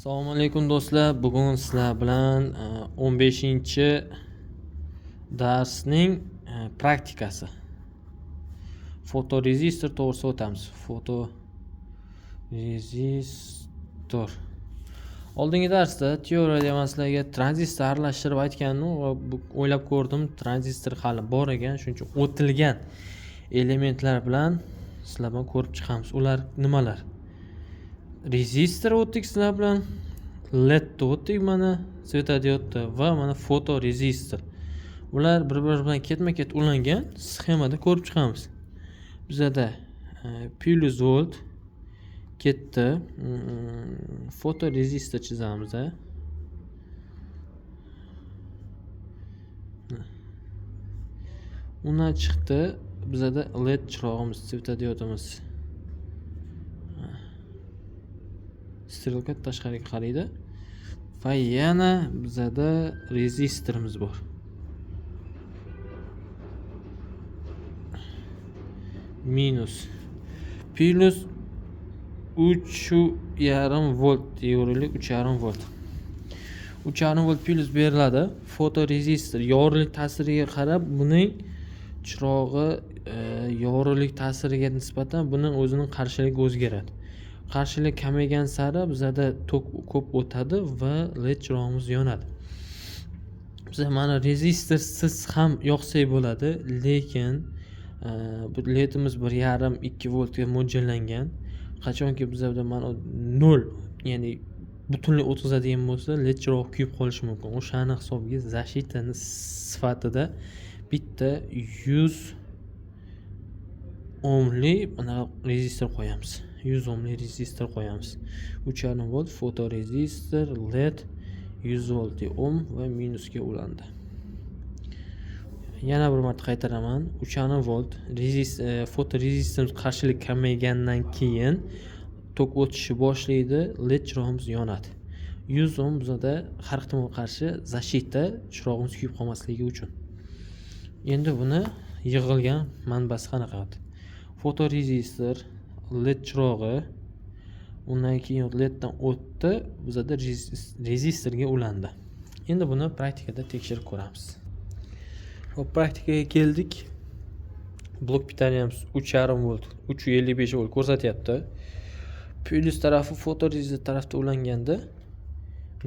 Assalomu alaykum do'stlar. Bugun sizlar bilan 15-darsning praktikasi. Fotorezistor to'g'risida o'tamiz. Fotorezistor. Oldingi darsda teoriyada men sizlarga tranzistor aralashtirib aytgandim va o'ylab ko'rdim, tranzistor hali bor ekan, shuning uchun o'tilgan elementlar bilan sizlar bilan ko'rib chiqamiz. Ular nimalar? Rezistor o'tdik sizlar bilan, LED o'tdik, mana svetodiodda va mana fotorezistor. Ular bir-biri bilan ketma-ket ulangan sxemada ko'rib chiqamiz. Bizda plus volt ketdi. Fotorezistor chizamiz. Undan chiqdi bizda LED chirog'imiz, svetodiodimiz. Strelka tashqariga qaraydi va yana bizda rezistorimiz bor. Minus plus 3,5 volt yorug'lik, 3,5 volt. 3,5 volt plus beriladi. Fotorezistor yorug'lik ta'siriga qarab buning chirog'i yorug'lik ta'siriga nisbatan buning o'zining qarshiligi o'zgaradi. Qarshilik kamaygan sari bizda tok ko'p o'tadi va LED chirog'imiz yonadi. Biz mana rezistorsiz ham yoqsak bo'ladi, lekin bu LEDimiz 1,5-2 voltga mo'ljallangan. Qachonki bizda mana 0, ya'ni butunlay o'tkazadigan bo'lsa, LED chirog' kuyib qolishi mumkin. O'shani hisobiga zashitani sifatida bitta 100 ohmli mana rezistor qo'yamiz. 100 ohmli rezistor qo'yamiz. 3,5 volt fotorezistor, LED 100 volt ohm va minusga ulandi. Yana bir marta qaytaraman. 3,5 volt fotorezistorimiz qarshilik kamaygandan keyin tok o'tishi boshlaydi, LED chirog'imiz yonadi. 100 ohm bizda har ehtimolga qarshi zashita chirog'imiz kuyib qolmasligi uchun. Endi buni yig'ilgan manbasi qanaqa? Fotorezistor, LED chirog'i, undan keyin LEDdan o'tdi, bizda rezistorga ulandi. Endi buni praktikada tekshirib ko'ramiz. Hop, praktikaga keldik. Blok pitaniyamiz 3,5 volt, 355 volt ko'rsatyapti. Plus tarafi fotorezistor tarafda ulanganda,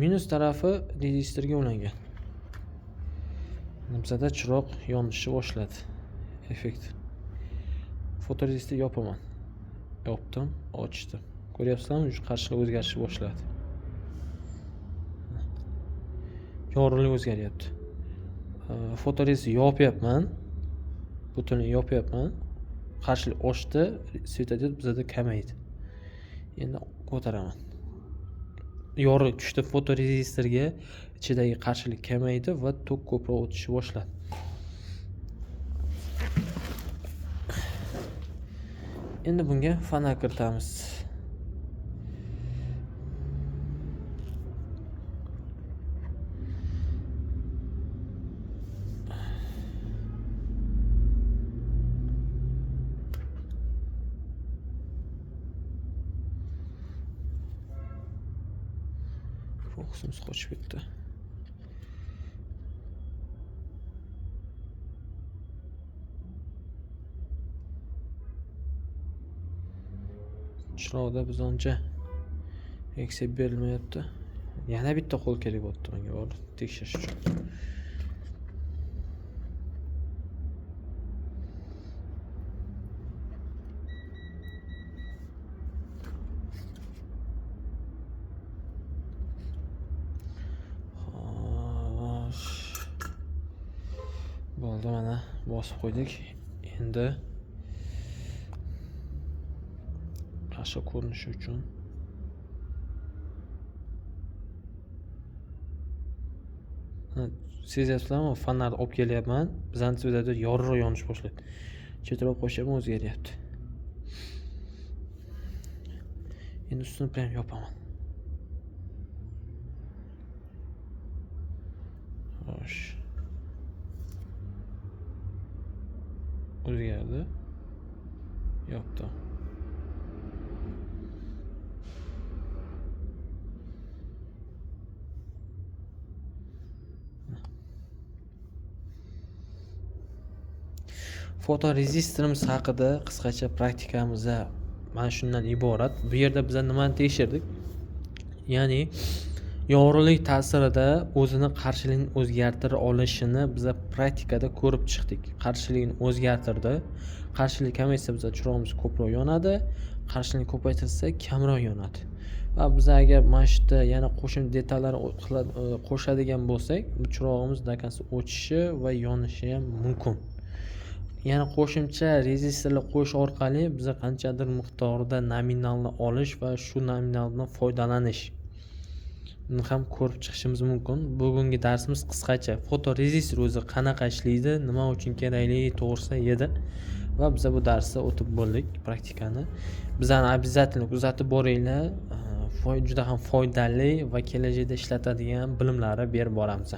minus tarafi rezistorga ulangan. Bizda chiroq yonishni boshladi. Effekt. Fotorezistor yopaman. Yopdim, ochdim. Ko'ryapsizlarmi? Qarshilik o'zgarishni boshladi. Yorug'lik o'zgaryapti. Fotorezistor yopyapman. Butunlay yopyapman. Qarshilik oshdi, svetodiod bizda kamaydi. Endi ko'taraman. Yorug'lik tushdi fotorezistorga, ichidagi qarshilik kamaydi va tok ko'proq o'tishni boshladi. Endi bunga fonar kiritamiz. Fokusimiz qochib ketdi. Chiroqda biz uncha eksib berilmayapti. Yana bitta qo'l kerak bo'pti menga bor tekshirish uchun. Bo'ldi, mana bosib qo'ydik. Endi yaxshi ko'rinishi uchun sezyapsizlarmi? Fonarni olib kelyapman. Bizning svetodiod yorug'roq yonish boshladi. Chetroq qo'shyapman, o'zgaryapti. Endi ustini ham yopaman. Xo'sh. O'zgardi. Yopdim. Fotorezistorimiz haqida qisqacha praktikamiz mana shundan iborat. Bu yerda biz nimani tekshirdik? Ya'ni yorug'lik ta'sirida o'zini qarshiligini o'zgartira olishini biz praktikada ko'rib chiqdik. Qarshiligini o'zgartirdi. Qarshilik kamaysa biz chirog'imiz ko'proq yonadi, qarshilikni ko'paytirsa kamroq yonadi. Va biz agar mana shu yerda yana qo'shimcha detallar qo'shadigan bo'lsak, bu chirog'imiz dakansi o'chishi va yonishi ham mumkin. Yana qo'shimcha rezistorlar qo'yish orqali biz qanchadir miqdorda nominalni olish va shu nominaldan foydalanish ham ko'rib chiqishimiz mumkin. Bugungi darsimiz qisqacha fotorezistor o'zi qanaqa ishlaydi, nima uchun kerakli to'g'risida edi va biz bu darsda o'tib bo'ldik praktikani. Bizani обязательно kuzatib boringlar. Juda ham foydali va kelajakda ishlatadigan bilimlarni berib boramiz.